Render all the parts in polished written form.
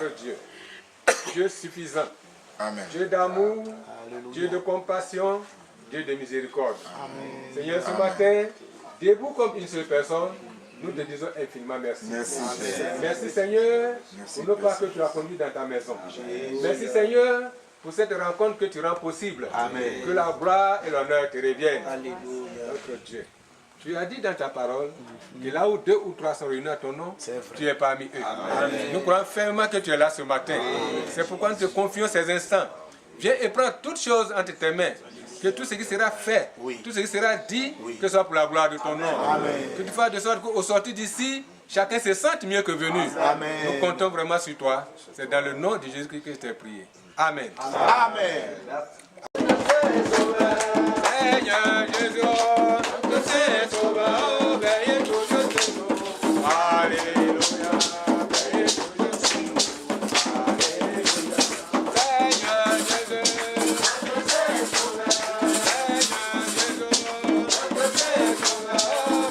notre Dieu. Dieu suffisant. Amen. Dieu d'amour, Dieu de compassion, Dieu de miséricorde. Amen. Seigneur, ce matin, debout comme une seule personne, nous te disons infiniment merci. Merci, merci Seigneur, pour le pas que tu as conduit dans ta maison. Merci Seigneur, pour cette rencontre que tu rends possible. Amen. Que la gloire et l'honneur te reviennent. Alléluia. Notre Dieu. Tu as dit dans ta parole que là où 2 ou 3 sont réunis à ton nom, tu es parmi eux. Amen. Nous croyons fermement que tu es là ce matin. C'est pourquoi nous te confions ces instants. Viens et prends toutes choses entre tes mains. Que tout ce qui sera fait, tout ce qui sera dit, que ce soit pour la gloire de ton nom. Amen. Que tu fasses de sorte qu'au sortir d'ici, chacun se sente mieux que venu. Amen. Nous comptons vraiment sur toi. C'est dans le nom de Jésus-Christ que je t'ai prié. Amen. Amen. Seigneur Jésus, nous sommes sauvés, veillez toujours sur nous. Alléluia, veillez toujours sur nous. Alléluia. Seigneur Jésus, nous sommes sauvés. Seigneur Jésus, nous sommes sauvés,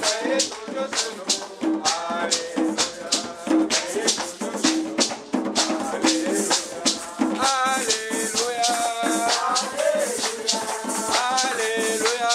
veillez toujours sur nous. Alléluia, veillez toujours sur nous. Alléluia. Alléluia. Alléluia.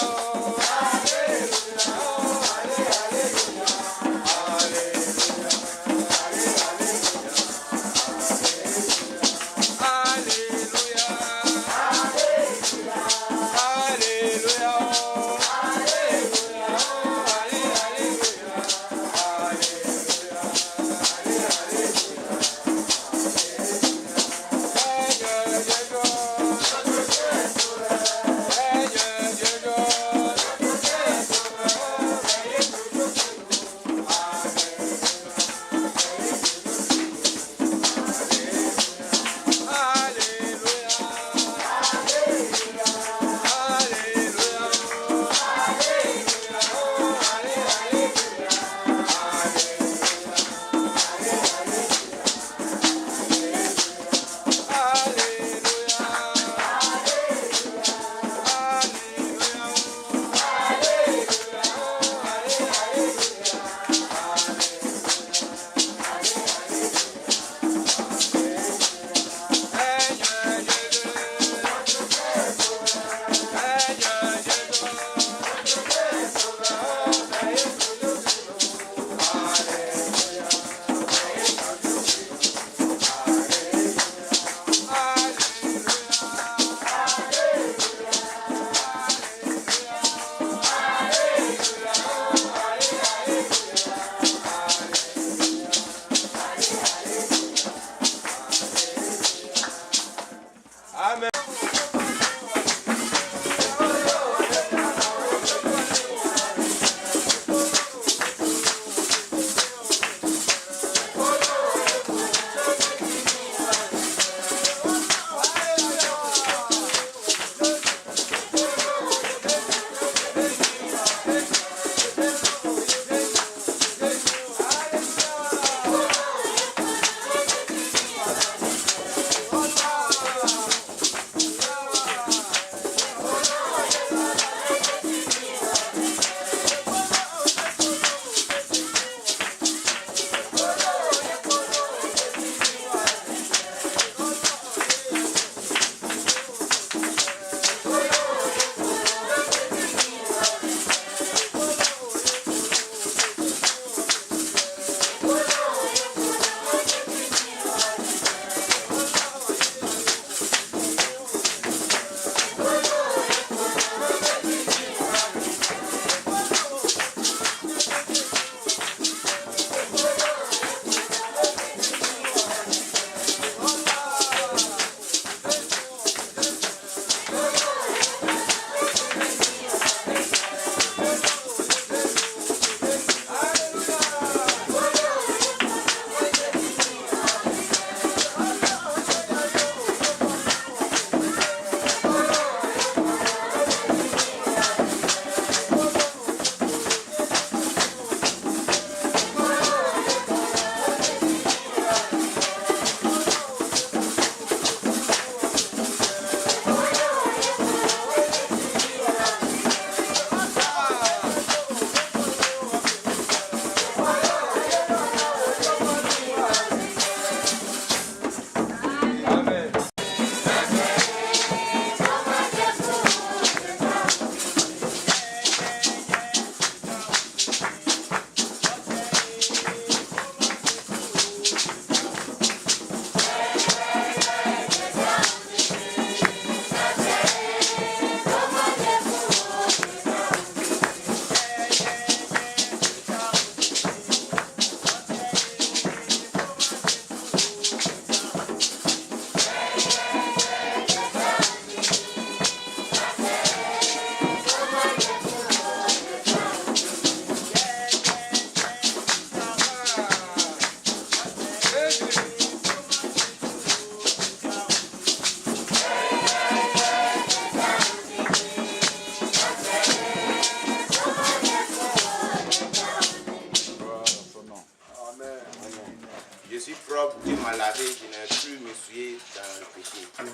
Amen.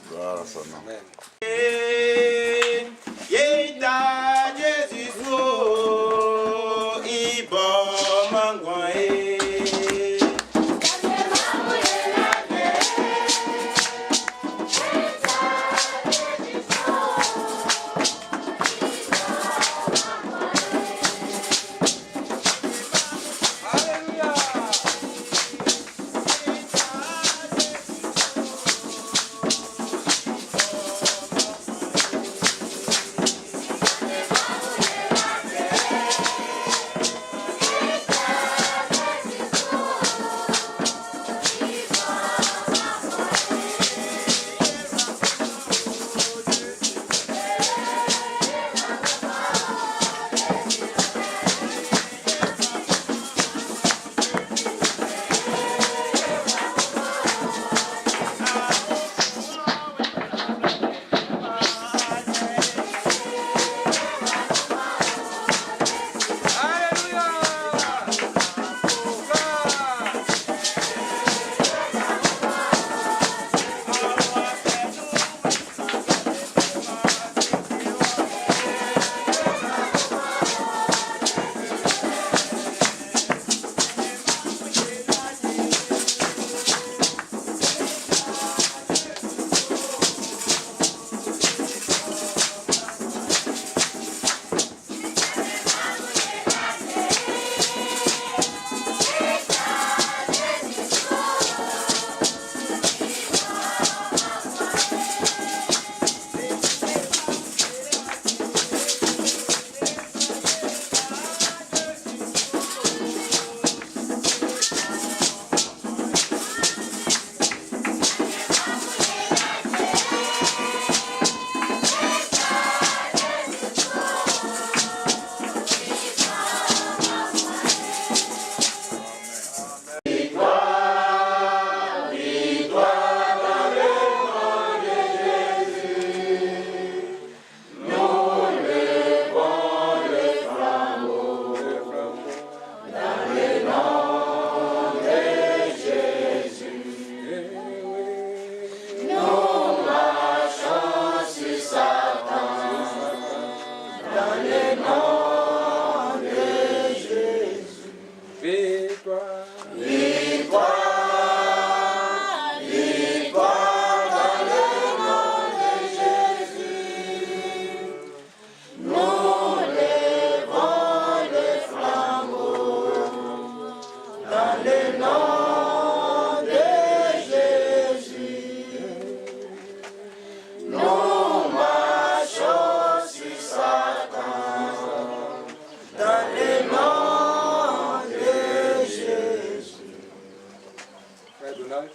Gloire à son nom. Amen.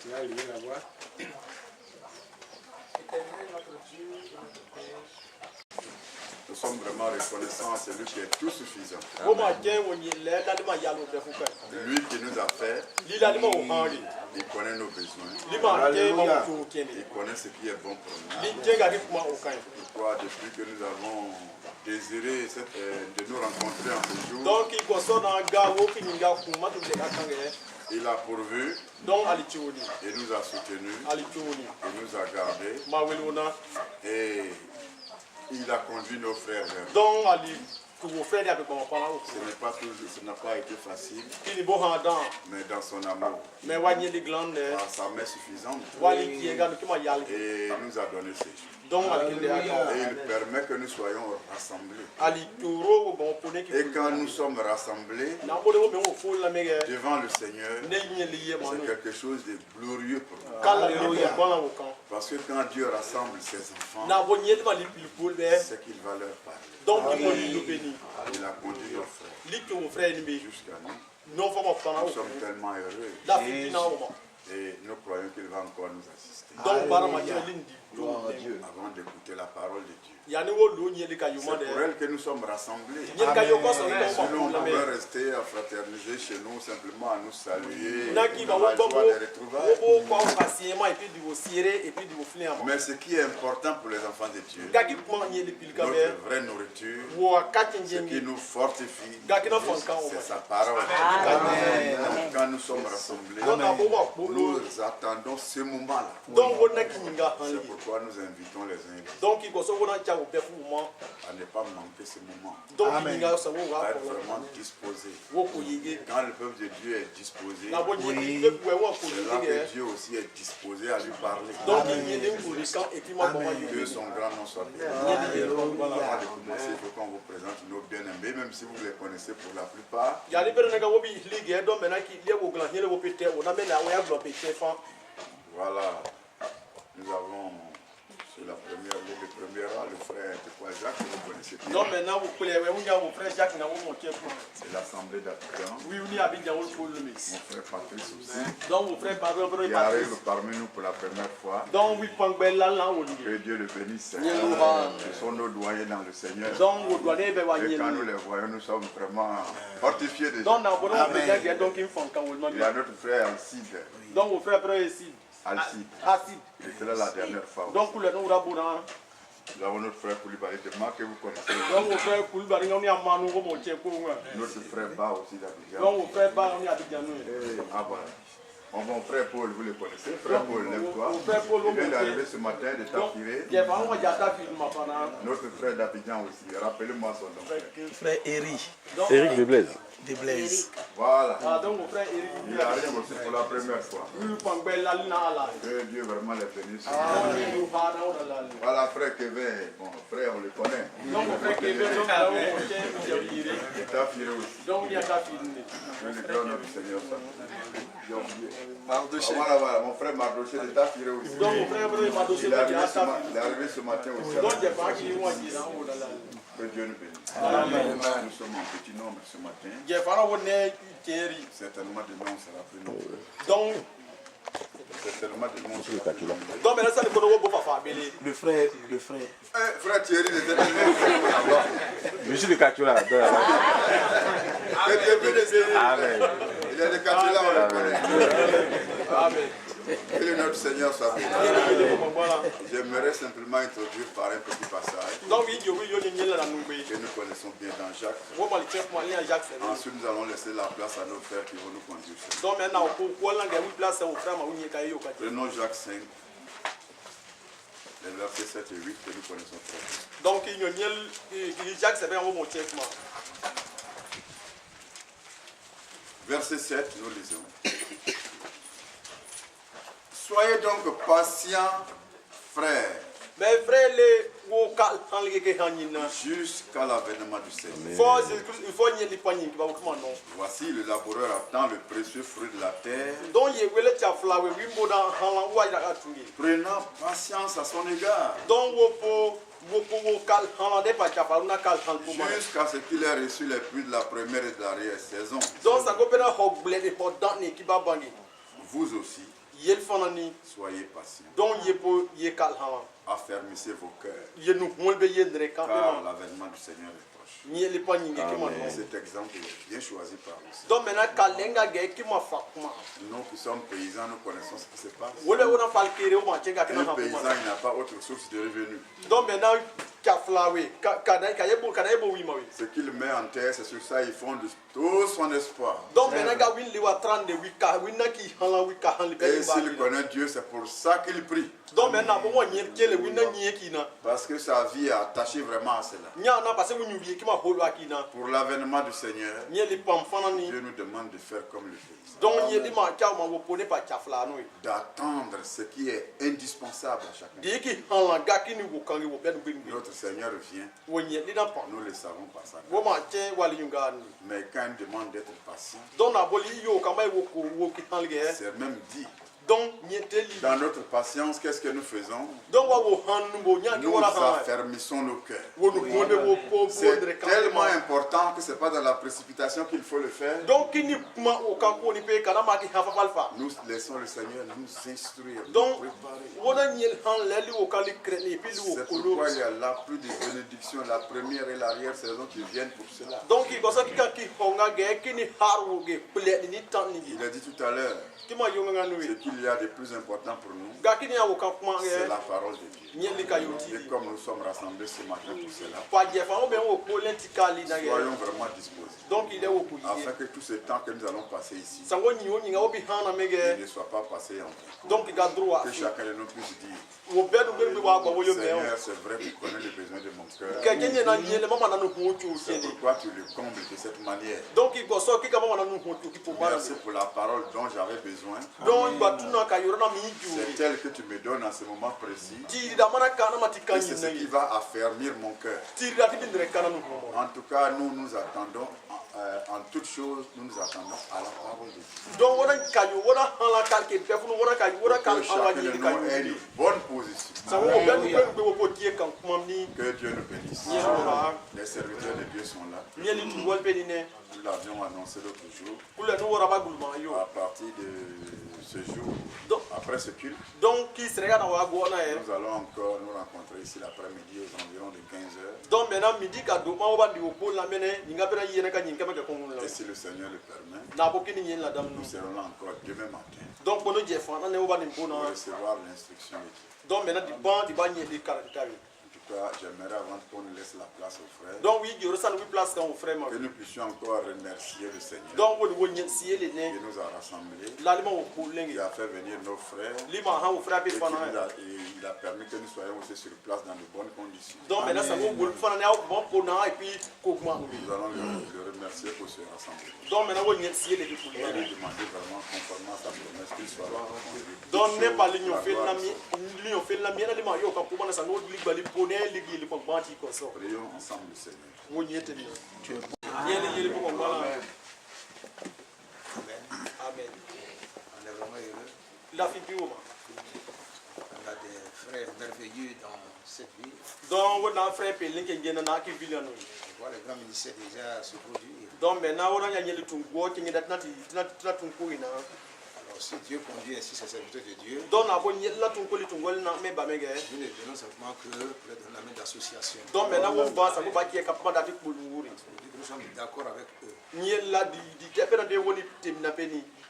Tu vas lever la voix. Nous sommes vraiment reconnaissants à celui qui est tout suffisant. Lui qui nous a fait, il connaît nos besoins. Il connaît ce qui est bon pour nous. Pourquoi depuis que nous avons désiré de nous rencontrer en ce jour, il a pourvu, il nous a soutenus, il nous a gardés, et il a conduit nos frères vers nous. Ce n'a pas été facile, mais dans son amour, par sa main suffisante, et nous a donné ses jours. Et il permet que nous soyons rassemblés. Et quand nous sommes rassemblés devant le Seigneur, c'est quelque chose de glorieux pour nous. Parce que quand Dieu rassemble ses enfants, c'est qu'il va leur parler. Il a conduit nos frères jusqu'à nous. Nous sommes tellement heureux. Et nous croyons qu'il va encore nous assister. avant d'écouter la parole de Dieu. C'est pour elle que nous sommes rassemblés. Sinon, on pouvait rester à fraterniser chez nous, simplement à nous saluer, dans la joie des retrouvailles. Mais ce qui est important pour les enfants de Dieu, notre vraie nourriture, ce qui nous fortifie, c'est sa parole. Amen. Quand nous sommes rassemblés, nous attendons ce moment-là. C'est pourquoi nous invitons les invités à ne pas manquer ce moment. Amen. À être vraiment disposé. Quand le peuple de Dieu est disposé, c'est là que Dieu aussi est disposé à lui parler. Que son grand nom soit béni. Avant de commencer, il faut qu'on vous présente nos bien-aimés, même si vous les connaissez pour la plupart. Voilà, nous avons sur la première ligne, le premier rang, le frère Jacques, que vous connaissez bien. C'est l'Assemblée d'Abidjan. Mon frère Patrice aussi, qui arrive parmi nous pour la première fois. Que Dieu le bénisse. Ce sont nos doyens dans le Seigneur. Et quand nous les voyons, nous sommes vraiment fortifiés déjà. Amen. Il y a notre frère Alcide. Alcide. Il était là la dernière fois. Nous avons notre frère Koulibaly de Marc que vous connaissez. Notre frère Ba aussi d'Abidjan. Mon frère Paul, vous le connaissez. Frère Paul, lève-toi. Il vient d'arriver ce matin de Tapiré. Notre frère d'Abidjan aussi. Rappelez-moi son nom. Frère Eric. Eric de Blaise. Voilà. Il arrive aussi pour la première fois. Que Dieu vraiment les bénisse. Voilà, frère Kevin. Bon, frère, on le connaît. Et Tapiré aussi. Que le grand nom du Seigneur soit. Voilà, mon frère Mardoché de Tapiré aussi. Il est arrivé ce matin aussi. Que Dieu nous bénisse. Amen. Nous sommes en petit nombre ce matin. Certainement demain on sera plus nombreux. Certainement demain on sera plus nombreux. Le frère. Frère Thierry, les Monsieur le Kachula. Amen. Il y a des Kachula, on le connaît. Amen. Que le nom du Seigneur soit béni. J'aimerais simplement introduire par un petit passage que nous connaissons bien dans Jacques. Ensuite, nous allons laisser la place à nos frères qui vont nous conduire. Prenons Jacques 5, les versets 7 et 8 que nous connaissons très bien. Verset 7, nous lisons. Soyez donc patients, frères, jusqu'à l'avènement du Seigneur. Voici, le laboureur attend le précieux fruit de la terre, prenant patience à son égard, jusqu'à ce qu'il ait reçu les pluies de la première et de l'arrière-saison. Vous aussi, soyez patients. Affermissez vos cœurs, car l'avènement du Seigneur est proche. Cet exemple est bien choisi par nous. Nous qui sommes paysans, nous connaissons ce qui se passe. Un paysan, il n'a pas autre source de revenus. Ce qu'il met en terre, c'est sur ça qu'il fonde tout son espoir. Et s'il connaît Dieu, c'est pour ça qu'il prie. Parce que sa vie est attachée vraiment à cela. Pour l'avènement du Seigneur, Dieu nous demande de faire comme le paysan. D'attendre ce qui est indispensable à chacun. Notre Seigneur vient, nous le savons par sa grâce. Mais quand il demande d'être patient, c'est même dit Dans notre patience, qu'est-ce que nous faisons? Nous affermissons nos cœurs. C'est tellement important que ce n'est pas dans la précipitation qu'il faut le faire. Nous laissons le Seigneur nous instruire, nous préparer. C'est pourquoi il y a là plus de bénédictions, la première et l'arrière-saison qui viennent pour cela. Il a dit tout à l'heure, ce qu'il y a de plus important pour nous, c'est la parole de Dieu. Et comme nous sommes rassemblés ce matin pour cela, soyons vraiment disposés, afin que tout ce temps que nous allons passer ici ne soit pas passé en vain. Que chacun de nous puisse dire, Seigneur, c'est vrai que tu connais les besoins de mon cœur. C'est pourquoi tu le combles de cette manière. Merci pour la parole dont j'avais besoin. C'est elle que tu me donnes en ce moment précis. Et c'est ce qui va affermir mon cœur. En tout cas, nous nous attendons, en toutes choses, nous nous attendons à la parole de Dieu. Que chacun de nous ait une bonne position. Que Dieu nous bénisse. Les serviteurs de Dieu sont là. Nous l'avions annoncé l'autre jour. À partir de ce jour, après ce culte, nous allons encore nous rencontrer ici l'après-midi aux environs de 15h. Et si le Seigneur le permet, nous serons là encore demain matin pour recevoir l'instruction de Dieu. En tout cas, j'aimerais avant qu'on nous laisse la place aux frères, que nous puissions encore remercier le Seigneur qui nous a rassemblés, qui a fait venir nos frères et il a permis que nous soyons aussi sur place dans de bonnes conditions. Nous allons le remercier pour ce rassemblement et lui demander vraiment conformément à sa promesse qu'il soit là. Prions ensemble le Seigneur. Amen. On est vraiment heureux. On a des frères merveilleux dans cette ville. On voit les grands ministères déjà se produire. Alors si Dieu conduit ainsi ses serviteurs de Dieu, nous ne donnons simplement que pour leur donner la main d'association. Nous sommes d'accord avec eux.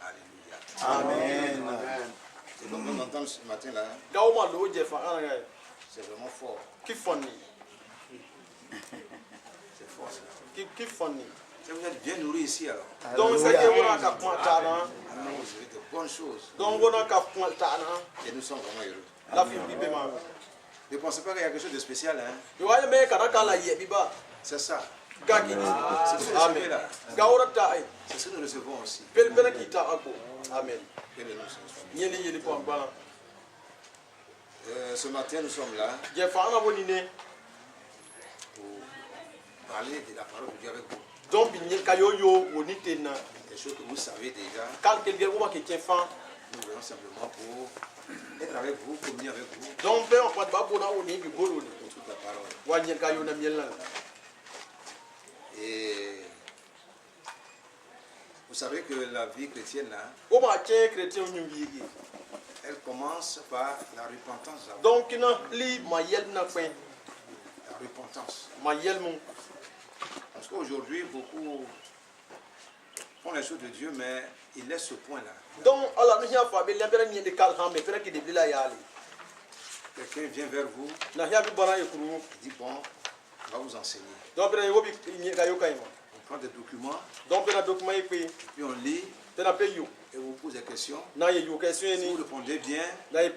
Alléluia. Amen. C'est comme nous entendons ce matin-là. C'est vraiment fort. C'est fort ça. Vous êtes bien nourris ici alors. Donc vous avez de bonnes choses. Et nous sommes vraiment heureux. Ne pensez pas qu'il y a quelque chose de spécial. Hein? C'est ça. C'est ce que nous recevons aussi. Amen. Ce matin nous sommes là pour parler de la parole de Dieu avec vous. Des choses que vous savez déjà. Nous venons simplement pour être avec vous, communier avec vous. Pour toute la parole. Et vous savez que la vie chrétienne là, elle commence par la repentance. La repentance. Parce qu'aujourd'hui, beaucoup font les choses de Dieu, mais ils laissent ce point-là. Quelqu'un vient vers vous, il dit bon, on va vous enseigner. On prend des documents, et puis on lit, et vous pose des questions. Si vous répondez bien, bon,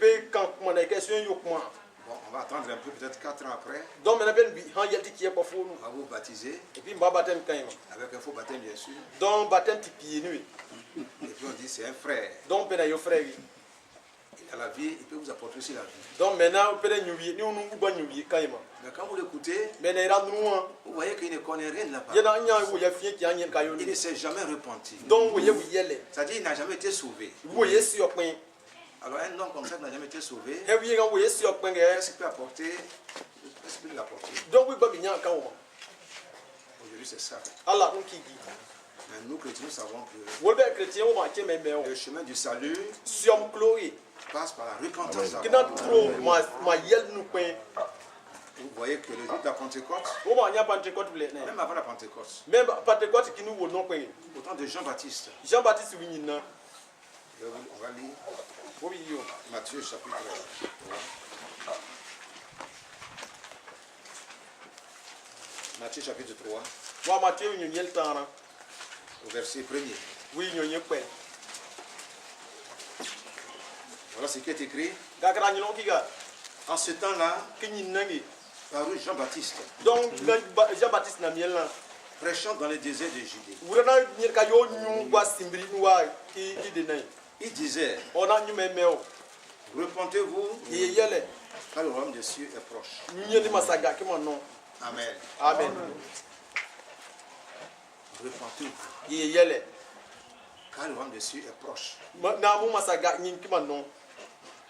on va attendre un peu, peut-être 4 ans après. On va vous baptiser. Avec un faux baptême, bien sûr. Et puis on dit c'est un frère. Il a la vie, il peut vous apporter aussi la vie. Mais quand vous l'écoutez, vous voyez qu'il ne connaît rien de la parole. Il ne s'est jamais repenti. C'est-à-dire qu'il n'a jamais été sauvé. Alors un homme comme ça qui n'a jamais été sauvé, He wi ga wo yesi okpenge. qu'est-ce qu'il peut apporter? Qu'est-ce qu'il peut apporter? Donc wi ba binya kan wo. Aujourd'hui c'est ça. Allah on kigi. Mais nous chrétiens nous savons que Wo be chrétien wo ma che me me o. le chemin du salut Siom chloé. passe par la repentance. Kina tro ma yel nu pen. Vous voyez que le jour de la Pentecôte, Wo ma nya Pentecôte ble ne. même avant la Pentecôte, Même Pentecôte qui nous wo non pen. autant de Jean-Baptiste, Jean-Baptiste wi nyina. on va lire Wo wi yo. Matthieu chapitre 3. Matthieu chapitre 3, Wa Matthieu nyu nyel tara. au verset 1er. Wi nyu nye pen. Voilà ce qui est écrit. Ga kra nyu ki ga. En ce temps-là, Ki nyina ngi. parut Jean-Baptiste, Donc Jean-Baptiste na miel là. prêchant dans les déserts de Judée. Wurana nyel ka yo nyu wa simbri nu wa ki de nai. Il disait, Ona nyu me me o. repentez-vous, Ye yele. car le royaume des cieux est proche. Nyeli masaga ki mo non. Amen. Amen. Repentez-vous, Ye yele. car le royaume des cieux est proche. Na mu masaga nyin ki mo non.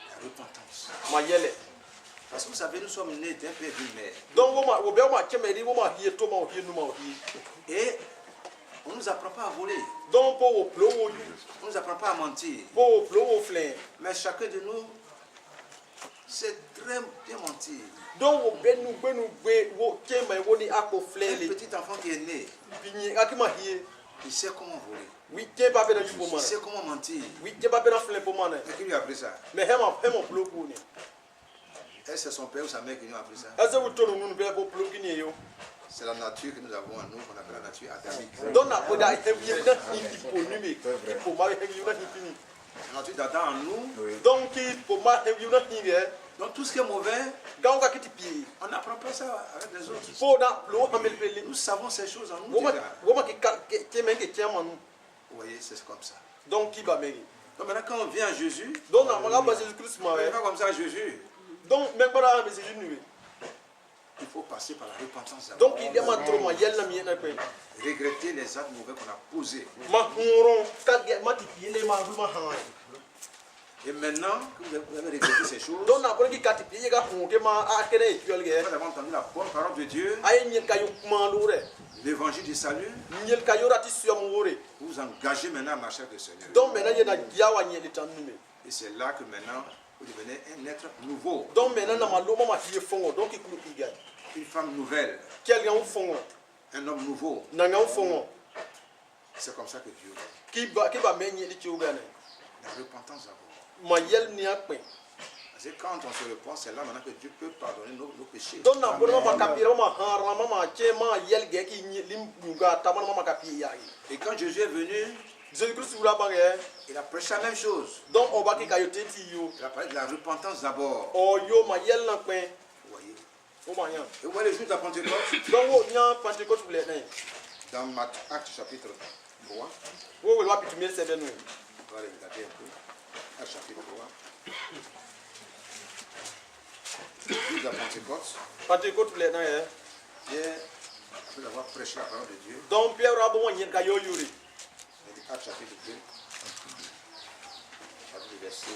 La repentance. Ma yele. Parce que vous savez, nous sommes nés d'un père et d'une mère. Donc wo be ma kemeri wo ma hie to ma o hie nu ma o hie. Et on ne nous apprend pas à voler. Donc po wo plo wo yu. On ne nous apprend pas à mentir. Po wo plo wo flen. Mais chacun de nous sait très bien mentir. Donc wo be nu gbe wo kema wo ni akpo flen Un le. petit enfant qui est né, Binyi akima hie. il sait comment voler. Oui, ke pa be na yu po Il man. sait comment mentir. Oui, ke pa be na flen po man. Et qui lui a appris ça? Mais hema plo ko ni. Est-ce que c'est son père ou sa mère qui lui a appris ça? Ese wo to no nu be po plo ki ni yo. C'est la nature que nous avons en nous, qu'on appelle la nature adamique. Donc na ko da hewi na hi po ni me. Po ma hewi na hi fini. La nature d'Adam en nous. Donc ki po ma hewi na hi ge. Donc tout ce qui est mauvais, Ga on ka kiti pi. on n'apprend pas ça avec les autres. Po na plo hamel pele. Nous savons ces choses en nous Wo ma déjà. ki ke men ke tiama nu. Vous voyez, c'est comme ça. Donc ki ba meri. Donc maintenant, quand on vient à Jésus, Donc na ma ba Jésus Christ ma on we. n'est pas comme ça à Jésus. Donc même bara me Jésus nu. Il faut passer par la repentance d'abord. Donc il y a ma trop ma yel na mi na pe. Regretter les actes mauvais qu'on a posés. Ma huron ka ge ma ti pi le ma bu ma han. Et maintenant que vous avez regretté ces choses, Donc na ko ki ka ti pi ga hun ke ma a kere e piol ge. après avoir entendu la bonne parole de Dieu, Ay nyen ka yo kuma lure. l'évangile du salut, Nyel ka yo rati suam wore. vous vous engagez maintenant à marcher avec le Seigneur. Donc maintenant il y a dia wa nyel tan nume. Et c'est là que maintenant, vous devenez un être nouveau, Donc maintenant na ma lo ma ti fongo donc il kulu iga. une femme nouvelle, Quel gan fongo. un homme nouveau. Na gan fongo. C'est comme ça que Dieu veut. Ki ba men nyel ti oga ne. La repentance d'abord. Ma yel ni akpe. Parce que quand on se repent, c'est là maintenant que Dieu peut pardonner nos péchés. Donc na ko ma kapira ma han ma che ma yel ge ki lim nyuga tamana ma kapi ya. Et quand Jésus est venu, Jésus Christ wura ba ge. il a prêché la même chose. Donc on va ki ka yo teti yo. Il a parlé de la repentance d'abord. O yo ma yel na pe. Vous voyez. O ma yan. Et vous voyez le jour de la Pentecôte, Donc wo nya Pentecôte ble ne. dans Actes chapitre 3, Wo we wa pitumel se benu. on va aller regarder un peu. Actes chapitre 3. Le jour de la Pentecôte, Pentecôte ble ne. Pierre, après avoir prêché la parole de Dieu, Donc Pierre ra bo yen ka yo yuri. il dit Actes chapitre 2, chapitre verset.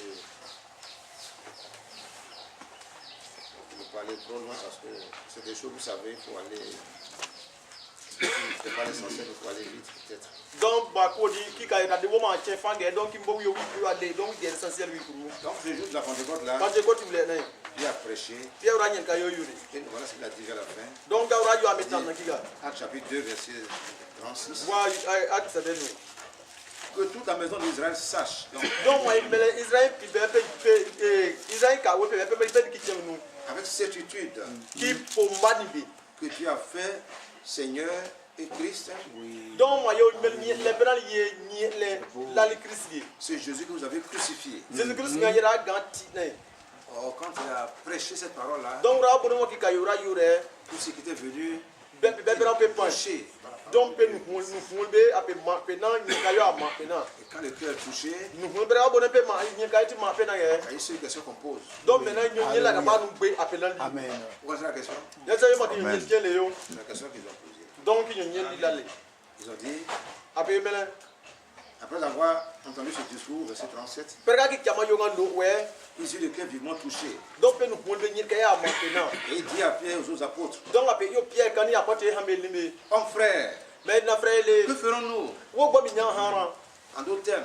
Je ne vais pas aller trop loin parce que c'est des choses, vous savez, il faut aller. C'est pas l'essentiel, il faut aller vite peut-être. Donc ba ko di ki ka ra de wo ma che fa ge donc mbo yo wi ku ale donc il est essentiel wi ku. Donc le jour de la Pentecôte là, Pentecôte ble ne. Dieu a prêché. Pierre ra yen ka yo yuri. Et voilà ce qu'il a dit à la fin. Donc ga ra yo ametan na ki ga. Actes chapitre 2, verset 36. Wa at se benu. Que toute la maison d'Israël sache Donc moi mele Israël pi be pe Israël ka wo pe ki che nu. avec certitude Ki po mani bi. que tu as fait Seigneur et Christ. Donc moi yo mel ni le bral ye ni le la le Christ ye. C'est Jésus que vous avez crucifié. Jésus Christ nga yera ganti ne. Or, quand il a prêché cette parole-là, Donc ra bo mo ki ka yo ra yure. tout ce qui était venu Be bra pe pan. toucher. Donc pe nu be ape ma pe na ni ka yo ama pe na. Et quand le cœur est touché, Nu bra bo ne pe ma ni ka ti ma pe na ye. il y a une question qu'on pose. Donc maintenant ñu la ka ba nu be ape na li. Amen. Vous connaissez la question? Ya sa yo ma ti ñu ke le yo. C'est la question qu'ils ont posée. Donc ñu la le. Ils ont dit, Ape mele Après avoir entendu ce discours, verset 37, ils eurent le cœur vivement touché. Et il dit à Pierre et aux autres apôtres, hommes frères, que ferons-nous? En d'autres termes,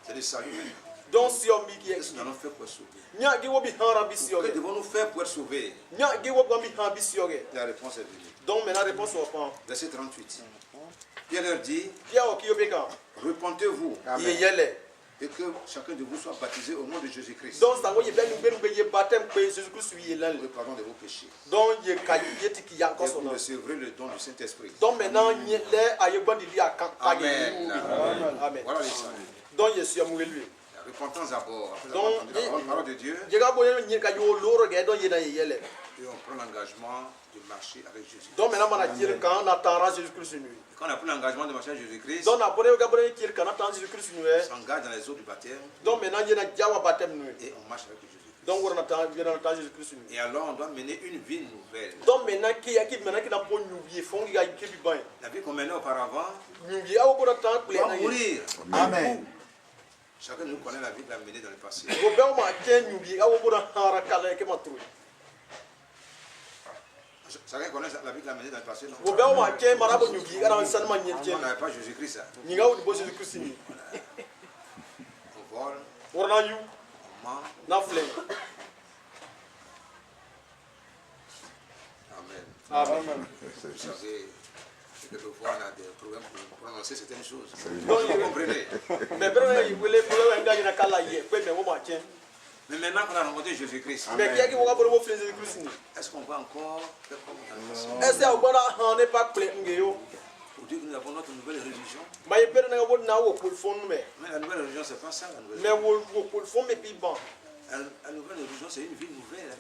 c'est le salut. Qu'est-ce que nous allons faire pour être sauvés? Que devons-nous faire pour être sauvés? La réponse est venue. Verset 38. Pierre leur dit, repentez-vous et que chacun de vous soit baptisé au nom de Jésus-Christ pour le pardon de vos péchés. Et vous recevrez le don du Saint-Esprit. Amen. Voilà les saluts. La repentance d'abord, après avoir entendu la parole de Dieu, et on prend l'engagement de marcher avec Jésus. Quand on a pris l'engagement de marcher avec Jésus-Christ, on s'engage dans les eaux du baptême et on marche avec Jésus-Christ. Et alors on doit mener une vie nouvelle. La vie qu'on menait auparavant doit mourir. Amen. Chacun de nous connaît la vie qu'il a menée dans le passé. Chacun connaît la vie qu'il a menée dans le passé, non? On n'avait pas Jésus-Christ. On vole, on ment. Amen. Vous savez, quelquefois on a des problèmes pour prononcer certaines choses. Vous comprenez? Mais maintenant qu'on a rencontré Jésus-Christ, est-ce qu'on va encore faire comme dans le passé? Pour dire que nous avons notre nouvelle religion. Mais la nouvelle religion, c'est pas ça la nouvelle religion. La nouvelle religion, c'est une vie nouvelle.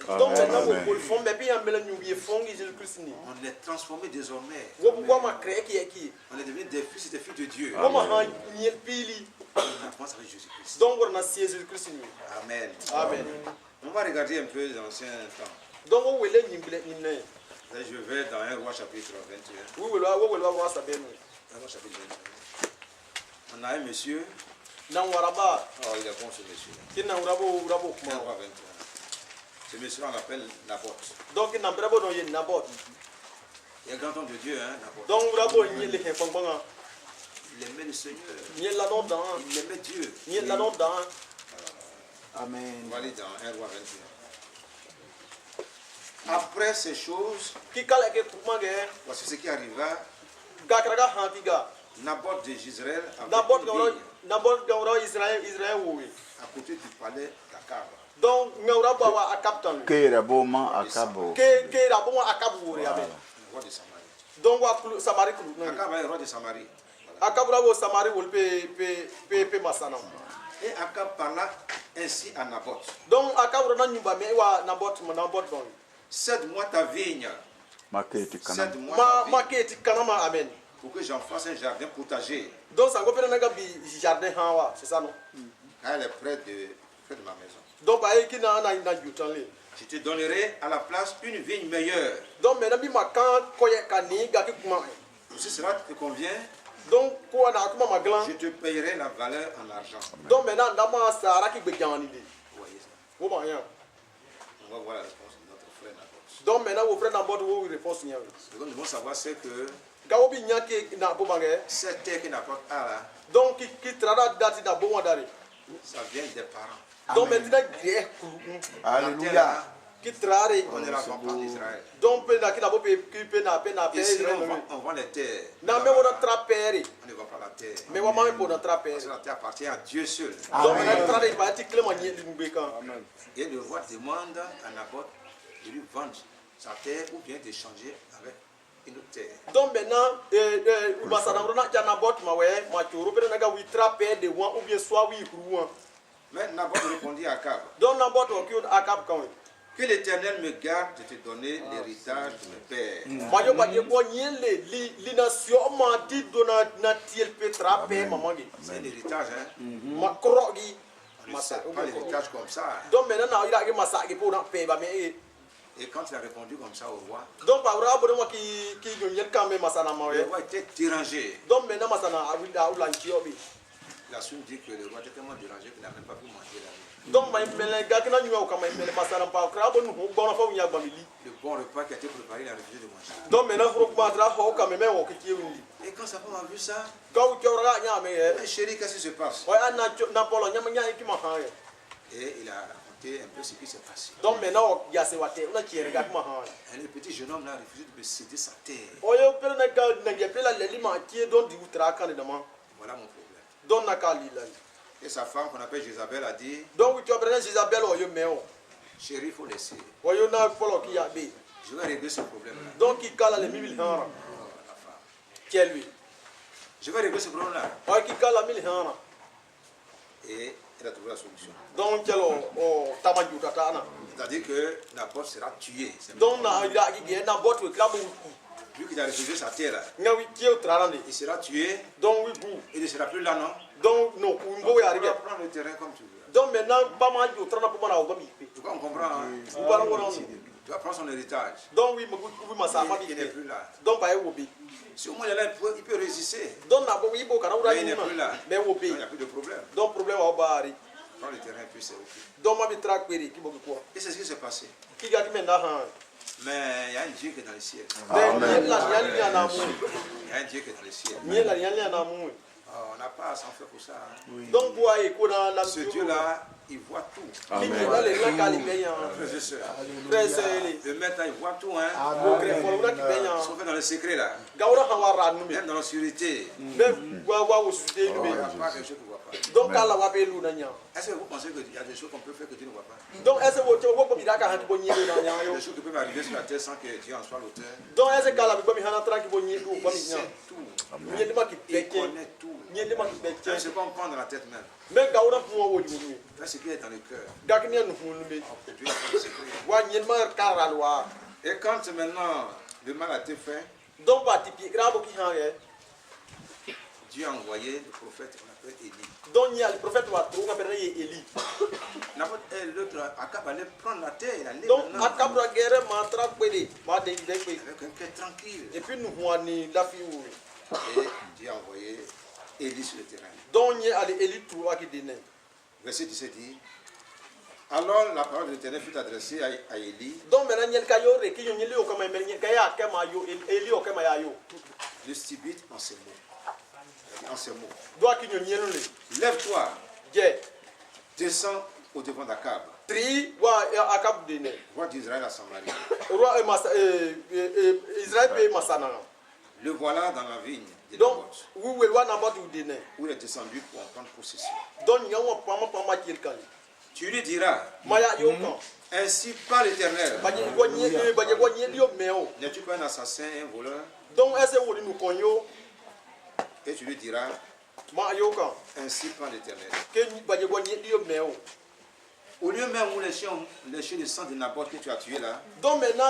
On est transformé désormais. On est devenu des fils et des filles de Dieu. On avance avec Jésus-Christ. Amen. On va regarder un peu l'ancien temps. Je vais dans 1 Roi chapitre 21. 1 Roi chapitre 21. On a un monsieur. Oh, il est bon ce monsieur. 1 Roi 21. Ce monsieur on l'appelle Naboth. Il est un grand homme de Dieu, hein, Naboth. Il aimait le Seigneur. Il aimait Dieu. Amen. On va aller dans 1 Roi 21. Après ces choses, voici ce qui arriva. Naboth de Jezreel avait à côté du palais d'Akab. Roi de Samarie. Akab est roi de Samarie. Et Akab parla ainsi à Naboth. 7 mois ta vigne. 7 mois ta vigne. Pour que j'en fasse un jardin potager. Car elle est près de ma maison. Je te donnerai à la place une vigne meilleure. Si cela te convient, je te payerai la valeur en argent. Vous voyez ça? On va voir la réponse de notre frère Naboth. Ce que nous devons savoir, c'est que cette terre qui Naboth a là, ça vient des parents. Alléluia. On est la campagne d'Israël. Ici, on vend les terres. On ne vend pas la terre. Parce que la terre appartient à Dieu seul. Et le roi demande à Naboth de lui vendre sa terre ou bien d'échanger avec une autre terre. Mais Naboth répondit à Akab. Que l'Éternel me garde de te donner l'héritage de mes pères. C'est un héritage, hein? Pas l'héritage comme ça. Et quand il a répondu comme ça au roi, donc le roi était dérangé. donc maintenant La Soum dit que le roi était tellement dérangé qu'il n'a même pas pu manger la nuit. donc le bon repas qui a été préparé, il a refusé de manger. donc maintenant Et quand sa femme a vu ça, mais chérie, qu'est-ce qui se passe? Et il a raconté un peu ce qui s'est passé. donc maintenant Et le petit jeune homme là a refusé de me céder sa terre. Voilà mon problème. Et sa femme qu'on appelle Jézabel a dit, chérie, il faut laisser. Je vais régler ce problème là. donc il cala les 1000 La femme. qui est lui Je vais régler ce problème là. qui cala 1000 Et elle a trouvé la solution. donc C'est-à-dire que Naboth sera tué. donc Vu qu'il a refusé sa terre là, il sera tué. donc Il ne sera plus là, non? donc Donc, tu vas prendre le terrain comme tu veux. donc maintenant Tu vois, on comprend. Hein? Tu vas prendre son héritage. donc Il n'est plus là. donc Si au moins il est là, il peut résister. donc Mais il n'est plus là. mais Donc, il n'y a plus de problème. donc problème Prends le terrain et puis c'est ok. donc Et c'est ce qui s'est passé. Mais il y a un Dieu qui est dans le ciel. Il y a un Dieu qui est dans le ciel. On n'a pas à s'en faire pour ça. Hein. donc Ce Dieu-là, il voit tout. frères et sœurs. le Le maître, il voit tout. Hein. Ils sont faits dans le secret là. Même dans l'obscurité. Il n'y a pas quelque chose qu'on ne voit pas. donc Est-ce que vous pensez qu'il y a des choses qu'on peut faire que Dieu ne voit pas? donc est-ce que Des choses qui peuvent arriver sur la terre sans que Dieu en soit l'auteur. donc est-ce que Il sait tout. Il connaît tout. Il ne sait pas prendre dans la tête même. mais Fais ce qui est dans le cœur. gakinia Dieu est dans le secret. Et quand maintenant le mal a été fait, donc Dieu a envoyé le prophète qu'on appelle Élie. donc il y a le prophète Élie. L'autre, Akab allait prendre la terre. Il allait donc maintenant akabra guerre avec un cœur tranquille. et puis nous voyons la fille. Et Dieu a envoyé Élie sur le terrain. donc il y a Élie tout qui dîne. Verset 17 dit, alors la parole de l'Éternel fut adressée à Élie. donc maintenant il y a le caillou qui y a comme Élie au kamayo. Le stibite en ces mots. En ces mots. doit qui y a Lève-toi, le descends au devant d'Akab, tri wa akab dîne. roi d'Israël à Samarie. Roi Israël paye masana. Le voilà dans la vigne de donc Naboth, où il où il est descendu pour en prendre possession. donc il y a un pas kirkali. Tu lui diras, Maya yokan. ainsi par l'Éternel, n'es-tu pas un assassin, un voleur? donc est-ce que nous connaissons Et tu lui diras, ainsi par l'Éternel. Au lieu même où les chiens le sang de Naboth que tu as tué là, donc maintenant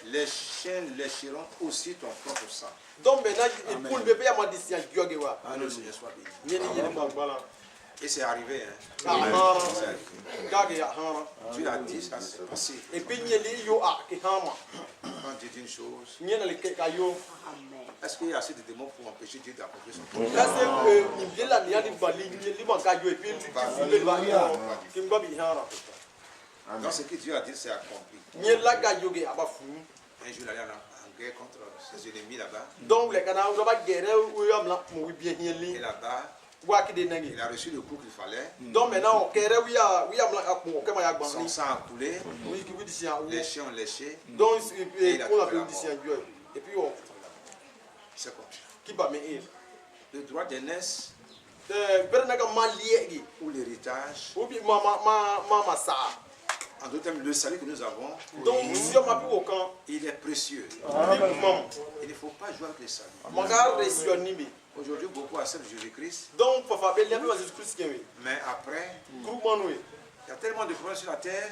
les chiens lécheront aussi ton propre sang. donc maintenant il faut le bébé à ma distance. Que le Seigneur soit béni. Et c'est arrivé. Hein. Dieu a dit, ça s'est passé. et puis Quand Dieu dit une chose, est-ce qu'il y a assez de démons pour empêcher Dieu d'accomplir son projet? Dans ce que Dieu a dit, c'est accompli. Un jour, il allait en guerre contre ses ennemis là-bas. Et là-bas, il a reçu le coup qu'il fallait. Son sang a coulé, les chiens ont léché. et puis C'est comme ça. qui va me Le droit d'aînesse ou l'héritage, en d'autres termes, le salut que nous avons, il est précieux. Il ne faut pas jouer avec le salut. Aujourd'hui, beaucoup acceptent Jésus-Christ. Mais après, il y a tellement de problèmes sur la terre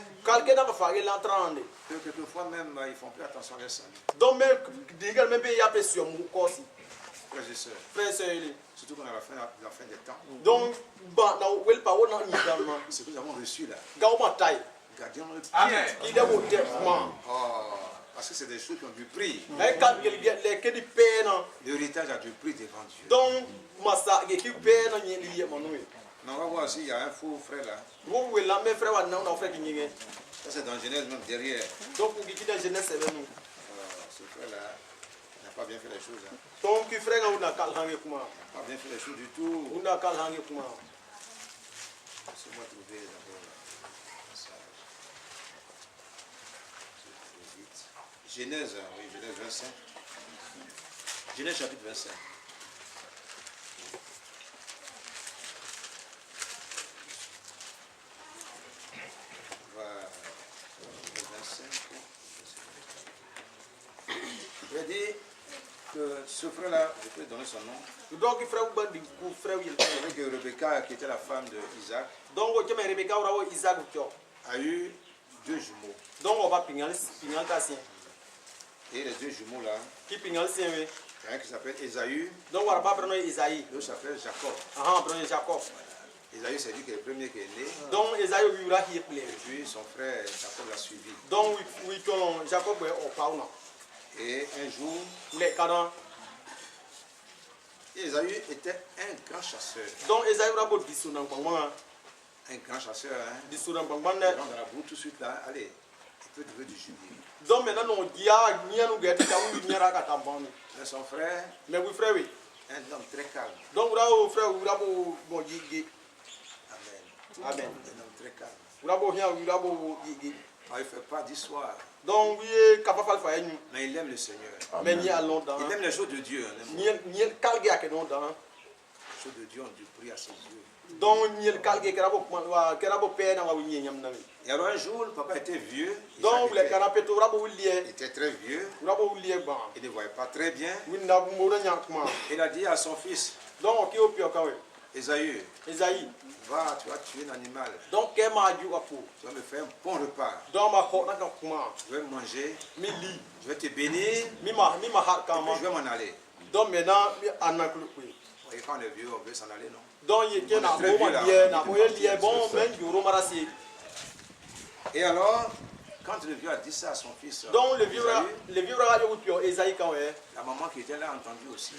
que quelquefois même ils ne font plus attention à leur salut. Frères et sœurs, surtout qu'on est à la fin des temps, ce que nous avons reçu là, gardien le pied. Amen. Parce que c'est des choses qui ont du prix. L'héritage a du prix devant Dieu. Non, on va voir s'il y a un faux frère là. Ça c'est dans Genèse même derrière. Ce frère-là n'a pas bien fait les choses. Hein. N'a pas bien fait les choses du tout. Laissez-moi trouver d'abord ça. Genèse, oui, Genèse 25. Genèse chapitre 25. Il a dit que ce frère-là, je peux donner son nom. Avec Rebecca, qui était la femme d'Isaac, a eu 2 jumeaux. Et les 2 jumeaux là, il y a un qui s'appelle Ésaü, l'autre s'appelle Jacob. Ésaü, c'est lui qui est le premier qui est né. Et puis son frère Jacob l'a suivi. Et un jour, Ésaü était un grand chasseur. Un grand chasseur, hein. Dans la boue tout de suite là, allez, il peut trouver du gibier. Mais son frère, un homme très calme. Amen. Un homme très calme. Il ne fait pas d'histoire. Mais il aime le Seigneur. Amen. Il aime les choses de Dieu. Les choses de Dieu ont du prix à ses yeux. Et alors un jour, le papa était vieux. Il était très vieux. Il ne voyait pas très bien. Il a dit à son fils, Ésaü, va, tu vas tuer un animal. Tu vas me faire un bon repas. Je vais manger. Je vais te bénir. Et puis je vais m'en aller. Et quand on est vieux, on veut s'en aller, non? Et alors, quand le vieux a dit ça à son fils, la maman qui était là a entendu aussi.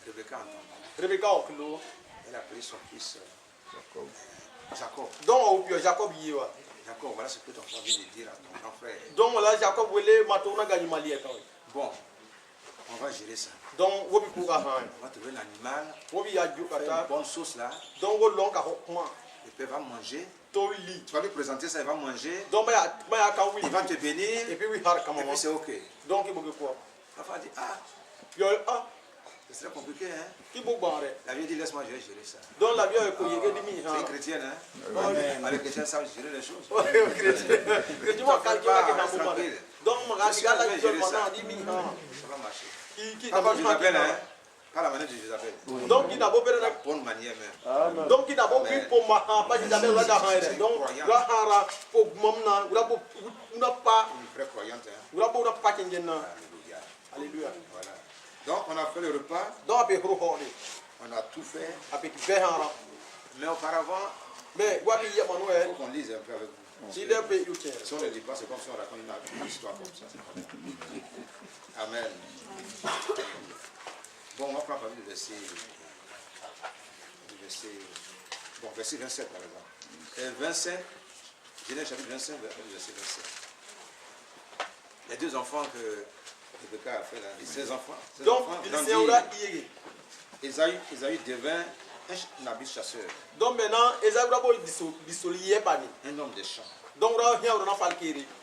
Rebecca a entendu. Elle a pris son fils Jacob. Jacob, voilà ce que ton frère vient de dire à ton grand frère. Bon, on va gérer ça. On va trouver l'animal, faire une bonne sauce là. Le père va manger. Tu vas lui présenter ça, il va manger. Il va te bénir. Et puis c'est ok. L'enfant dit, c'est très compliqué, hein? La vie dit, laisse-moi gérer ça. C'est une chrétienne, hein? Les chrétiens savent gérer les choses. Ça va marcher. Pas comme Jézabel, hein? Pas la manière de Jézabel. La bonne manière même. Une vraie croyante, hein? Alléluia. Voilà. Donc on a fait le repas. On a tout fait. Mais auparavant, il faut qu'on lise un peu avec vous. Si on ne lit pas, c'est comme si on raconte une histoire comme ça. Amen. Bon, on va prendre le verset. Verset 27 par exemple. 27, Genèse chapitre 25, verset 27. Les 2 enfants que Rebecca a fait là, et 16 enfants. Ésaü devint un habile chasseur. Donc maintenant, un homme de champ.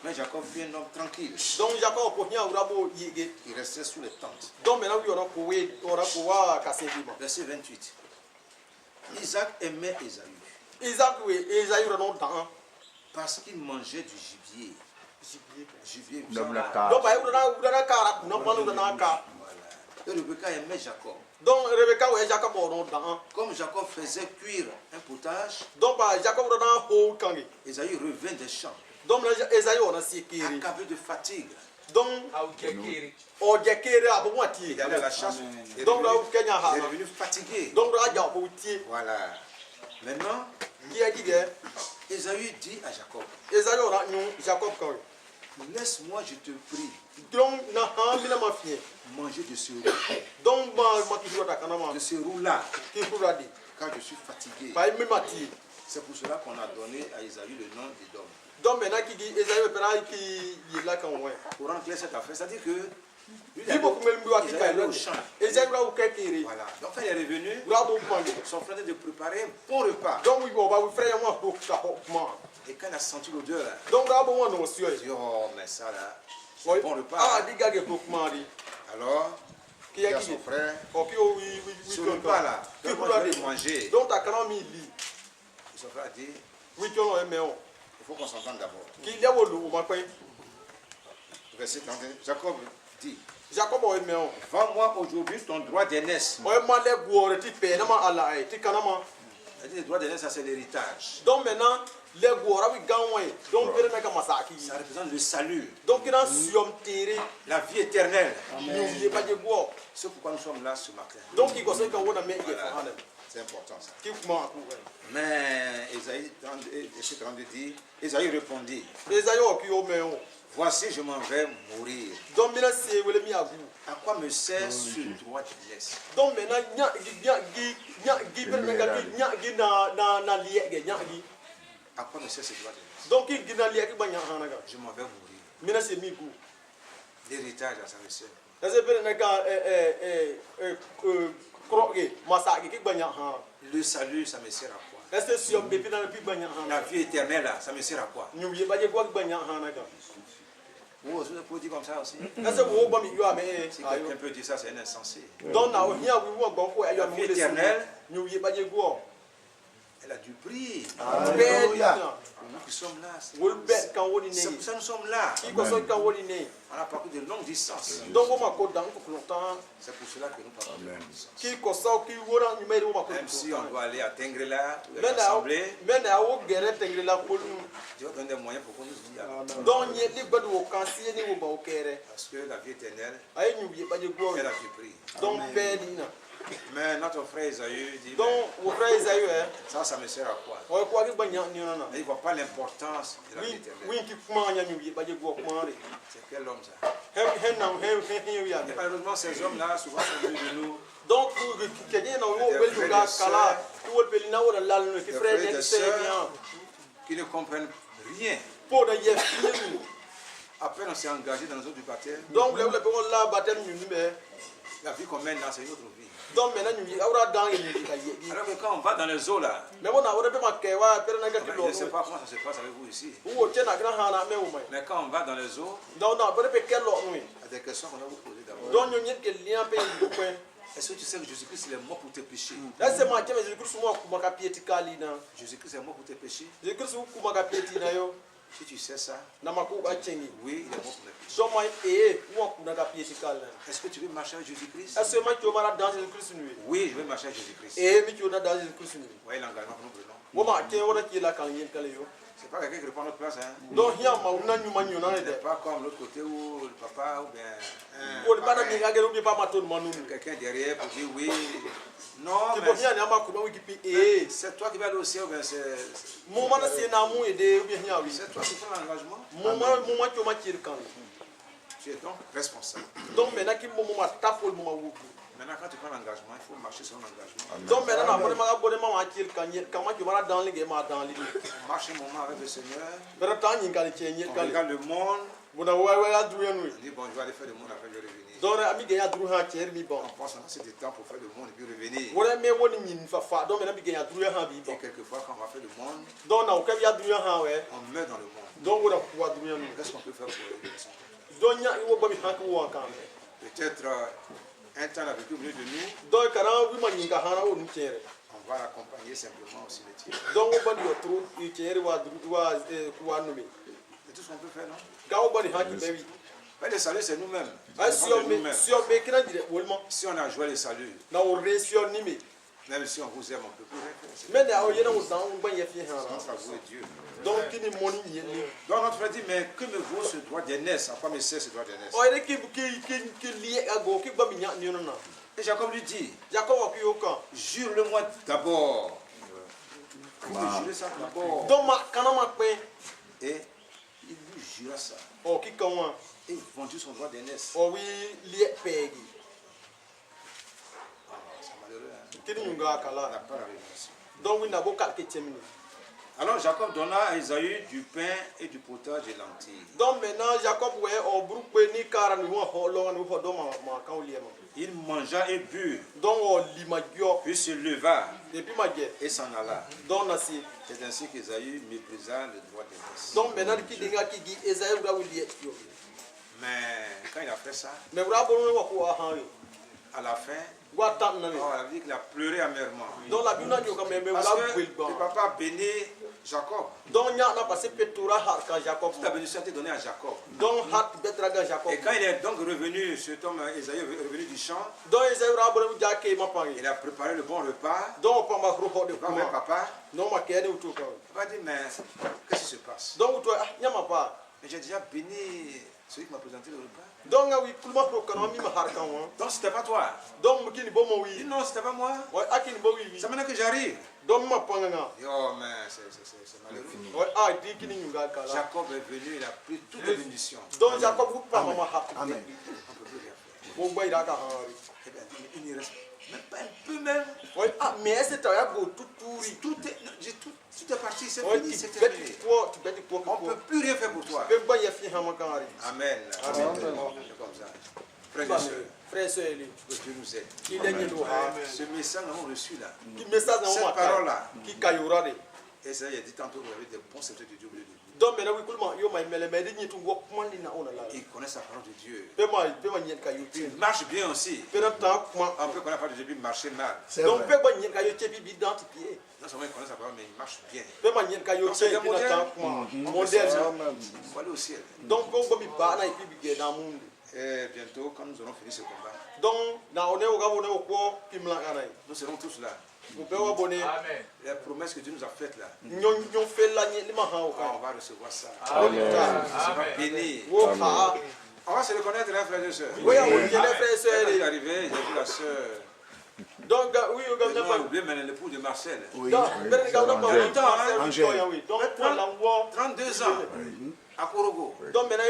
Mais Jacob fut un homme tranquille. Il restait sous les tentes. Verset 28. Isaac aimait Ésaü. Parce qu'il mangeait du gibier. Gibier. Et Rebecca aimait Jacob. Comme Jacob faisait cuire un potage, Ésaü revint des champs, accablé de fatigue. Il allait à la chasse, il est revenu fatigué. Voilà. Maintenant, Qui a dit que Ésaü dit à Jacob, Esaü aura nous Jacob quand laisse-moi, je te prie, donc na ha mina ma fie manger de ce roux. donc ma ki jota kana ma De ce roux-là, ki pour dire quand je suis fatigué. pa mi mati C'est pour cela qu'on a donné à Ésaü le nom d'Édom. donc maintenant qui dit Esaü pera qui il là quand ouais Pour rendre clair cette affaire, c'est-à-dire que lui, il faut que me mbiwa ki Ésaü kai allait là au champ. Esaü ra o kekiri Voilà. Donc quand il est revenu, ra bo pande son frère était de préparer un bon repas. donc oui ba we frère moi pour ça ma Et quand il a senti l'odeur, là, donc ra bo no sio il dit, oh, mais ça là, c'est oui un bon repas. ah di gage pour mari Alors, qui il a dit à qui son frère, o ki o oui ce repas-là, qui que pour moi je vais dire manger. donc ta kana mi li Et son frère a dit, oui tu no e o il faut qu'on s'entende d'abord. qui le wo lu o ma pe Verset 31, Jacob dit, Jacob o e o vends-moi aujourd'hui ton droit d'aînesse. o e ma le guore ti pe na ma ala e ti kana ma C'est-à-dire, le droit d'aînesse, ça c'est l'héritage. donc maintenant les guora oui ganwe donc pere na ka masaki Ça représente le salut, donc il a siom tere la vie éternelle. nous ye pas de guo C'est pourquoi nous sommes là ce matin. donc il conseille qu'on a me ye Voilà. fa hanem C'est important ça. qui comment ku Mais Ésaïe 32 dit, Ésaïe répondit, les ayo ki o me o voici je m'en vais mourir. donc mina se wele mi agu À quoi me sert ce droit d'aînesse? donc maintenant nya gi pere na ka nya gi na liye ge nya gi À quoi me sert ce droit d'aînesse? donc il gi na liye ki banya hana ga Je m'en vais mourir. mina se mi gu L'héritage, ça me sert. ese pere na ka kroge masaki ki banya hana Le salut, ça me sert à quoi? ese siom be pina ki banya hana La vie éternelle, là, ça me sert à quoi? ñu ye ba je gwa ki banya hana ga Vous aussi, vous pouvez dire comme ça aussi. ese wo ba mi yo ame Si ayo quelqu'un peut dire ça, c'est un insensé. donc na o hia wi wo gbo ko ayo La mi vie le éternelle, ñu ye ba je gwo elle a du prix. Alléluia. Nous qui sommes là, Wol bet kan woni c'est ne. pour ça que nous sommes là. Ki ko so kan woni ne. On a parcouru de longues distances. Donc o ma ko dan ko longtemps. C'est pour cela que nous parcourons de longues distances. Ki ko so ki wora ni meri o ma ko. Même si on doit aller à Tengrela, ou à Mais na l'Assemblée, mais na o gere tengre la ko nu. Dieu donne des moyens pour qu'on nous y aille. Donc ni li gbedu o kan si ni o ba o kere. Parce que la vie éternelle, Ay ñu ye ba je gwo. elle a du prix. Donc be ni na. Mais notre frère Esaü dit, Donc o frère Isaïe ça me sert à quoi? o ko ki banya ni na na. Il ne voit pas l'importance de la vie éternelle. Oui ki kuma nya ñu ye ba je gwo kuma re. C'est quel homme ça? Hem na hem ya. Et malheureusement, ces hommes-là, souvent, sont venus de nous. Donc kenye na wo wel ju ga kala. Tu wol peli na wo la no ki frère Des ne sœurs se bien. qui ne comprennent rien. Pour de ye fini. Après, on s'est engagé dans les eaux du baptême. Donc le pe ko la baptême ñu ni me. La vie qu'on mène là, c'est une autre vie. Donc maintenant ñu awra dans ye ñu ka ye. Alors que quand on va dans les eaux là, Mais bon na wo pe ma ke wa pe na ga ki je do. ne sais pas comment ça se passe avec vous ici. Wo che na gra ha na me wo mai. Mais quand on va dans les eaux, Donc na pe pe ke lo nu. il y a des questions qu'on a vous poser d'abord. Donc ñu ñet ke lien pe ñu ko. Est-ce que tu sais que Jésus-Christ il est mort pour tes péchés? Là c'est ma ke me Jésus mo ku ma ka pieti kali na. Jésus-Christ est mort pour tes péchés? Jésus ku ma ka pieti na yo. Si tu sais ça, Na ma ku ba chengi. oui, il est mort pour mes péchés. So mai mo ku na ka pieti kali na. Est-ce que tu veux marcher avec Jésus-Christ? Est-ce que ma tu mara dans Jésus-Christ nu? Oui, je veux marcher avec Jésus-Christ. Mi tu na dans Jésus-Christ nu. Vous voyez l'engagement que nous prenons. Wo ma ke wo na ki la kan yen kale yo. C'est pas quelqu'un qui reprend notre place, hein. Donc hiya ma una ñu ma ñu na C'est de. pas comme l'autre côté où le papa ou bien Ko le bana mi ga ge ru pa ma to ma nu. quelqu'un derrière pour dire oui. Non, Ki mais bo hiya na ma ku na wi ki c'est toi qui vas aller au ciel ou bien c'est mo mana se na mu e de bi hiya wi. c'est toi qui prends l'engagement. Mo ma to ma kir kan. Tu es donc responsable. Donc maintenant ki mo ma tapol mo ma wu. Maintenant, quand tu prends l'engagement, il faut marcher sur l'engagement. Donc maintenant na ma ga ma ma kir kan ye kan ma ki mara dans le ge ma dans li. On marche un moment avec le Seigneur. Bera ta nyi kan che nyi On kan. regarde le monde. Mo na wa ya dru ya nu. On dit bon, je vais aller faire le monde après je vais revenir. Donc ami ge ya dru ha cher mi bon. On pense qu'on a assez de temps pour faire le monde et puis revenir. Wona me woni nyin fa fa. Donc maintenant mi ge ya dru ya ha bi bon. Et quelquefois, quand on va faire le monde, Donc na o ka ya dru ya ha we. on meurt dans le monde. Donc wona ku wa dru ya nu. Qu'est-ce qu'on peut faire pour revenir? Donc nya wo ba mi ha ku wa kan. Peut-être un temps a vécu au milieu de nous, Donc kana wi ma nyin ka ha na wo nu chere. on va l'accompagner simplement au cimetière. Donc wo ba di o tru chere wa dru wa ku wa nu mi. C'est tout ce qu'on peut faire, non? Ga wo ba di ha ki be wi. Mais le salut, c'est nous-mêmes. Ah, Ça si dépend on de met, nous-mêmes. si on met, Si on a joué le salut, na o ression ni me. même si on vous aime, on peut plus rien faire. Mais na o yena o san o ban ye fi C'est han. notre avouer Dieu. Donc kini moni ni ni. Donc notre frère dit, mais que me vaut ce droit d'aînesse? À quoi me sert ce droit d'aînesse? O ere ki lié a go ki ba mi nya ni no na. Et Jacob lui dit, Jacob o ki o kan. jure-le-moi d'abord. Vous me jurez ça d'abord. Donc ma kana ma pe Et il lui jura ça. o ki kan wa Et il vendit son droit d'aînesse. o wi lie pegi C'est malheureux. Hein? kini nyunga On n'a kala pas la révélation. donc wi na bo ka ke temini Alors Jacob donna à Esaü du pain et du potage et lentilles. donc maintenant Jacob we o buru pe ni kara ni wa ho lo ni ho do ma kan o lie ma Il mangea et but, donc o li ma gyo puis se leva depuis ma je et s'en alla. donc na si C'est ainsi qu'Esaü méprisa le droit d'aînesse. donc maintenant ki dinga ki gi Esaïe ga wi lie yo Mais quand il a fait ça, mais bra bo wa ko ha ha à la fin, wa tan na ni on a dit qu'il a pleuré amèrement. donc la bina nyo ka me Parce wa que bwel le ba papa bénit Jacob. donc nya na passé petura har ka Jacob Toute la bénédiction a été donnée à Jacob. donc hat betra ga Jacob Et quand il est donc revenu, cet homme Esaü est revenu du champ, donc Esaïe ra bo ja ke ma pa il a préparé le bon repas. donc pa ma ro ho de Il va vers kuma papa. non ma ke ni utu ka Papa dit, mais qu'est-ce qui se passe? donc toi nya ma pa Mais j'ai déjà béni celui qui m'a présenté le repas. donc nga wi kulma pro kana mi ma har kan wa Donc c'était pas toi. donc mu kini bo mo Il dit wi non, c'était pas moi. wa akini bo wi C'est maintenant que j'arrive. donc ma pa nga Il dit, oh, mais c'est malheureux. wa a di kini nyunga kala Jacob est venu, il a pris toutes les bénédictions. donc Jacob ku pa ma ha Amen. On ne peut plus rien faire. bo gba ira ka ha Eh bien, il n'y reste même pas un peu même. wa ah mais c'est ta ya go tuturi Tout est parti, c'est wa fini, ti c'est beti terminé. ko ti beti ko On ne peut plus rien faire pour toi. be gba ya fi ha ma kan ari Amen. Amen. C'est comme ça. Frères et sœurs, frère sœur que Dieu nous aide. il est nyelo ha Ce message que nous avons reçu là, ki message na cette ma parole-là, ki kayura de et ça, il a dit tantôt, vous avez des bons serviteurs de Dieu au milieu de vous. donc mais na wi kulma yo mai mele me di nyitu wo kuma ni na ona la Ils connaissent la parole de Dieu. pe ma nyen ka yo ti Ils marchent bien aussi. pe na ta kuma On peut connaître la parole de Dieu, puis marcher mal. donc pe ba nyen ka yo ti bi dans ti pied Non seulement ils connaissent la parole, mais ils marchent bien. pe ma nyen ka yo ti bi na ta kuma modèle Il faut aller au ciel. donc ko mi ba na ipi bi ge na mundu Et bientôt, quand nous aurons fini ce combat, donc na one o ga one o ko pimla kana nous serons tous là. mo pe wa bone Amen. Les promesses que Dieu nous a faites là, nyon fe la ni ma ha o on ka va recevoir ça. Amen. On sera bénis. wo ha On va se reconnaître, hein, frères et sœurs. wo ya wo ni le frère Quand je suis sœur arrivé, j'ai vu la sœur. donc oui o ga Ils na ont pa oublié maintenant l'époux de Marcel. donc ben ga na pa Angèle. longtemps hein Angèle. oui donc pour la wo 32 ans à Korogo. donc maintenant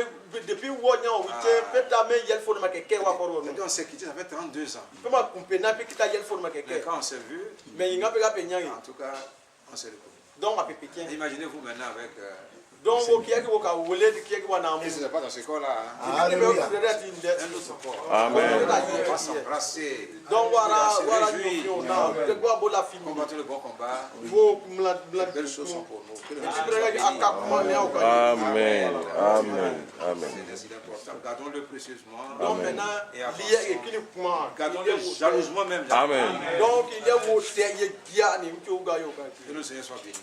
depuis wo nya o te pe ta me yel fo na ke ke wa ko ro Et puis on s'est quitté, ça fait 32 ans. pe ma kumpe na pe kita yel fo na ke Mais ke quand on s'est vu, mais inga pe ga pe nyang en tout cas, on s'est reconnus. donc ma pe pekin Imaginez-vous maintenant avec. donc wo ki wo ka wole di ki wa na mu Et ce n'est pas dans ce corps-là. Hein. Alléluia. Un autre corps. Amen. On va s'embrasser. donc wara On va wara se réjouir. yo na te gwa bo la fini Combattre le bon combat. wo mla Les belles choses sont pour nous. Que le ti Seigneur brega soit béni. aka kuma ne o ka Amen. Amen. Amen. C'est décidé important. Gardons-le précieusement. donc maintenant lié et kini kuma Gardons-le jalousement même. Amen. donc il est wo te ye dia ni mti o ga yo ka Que le Seigneur soit béni.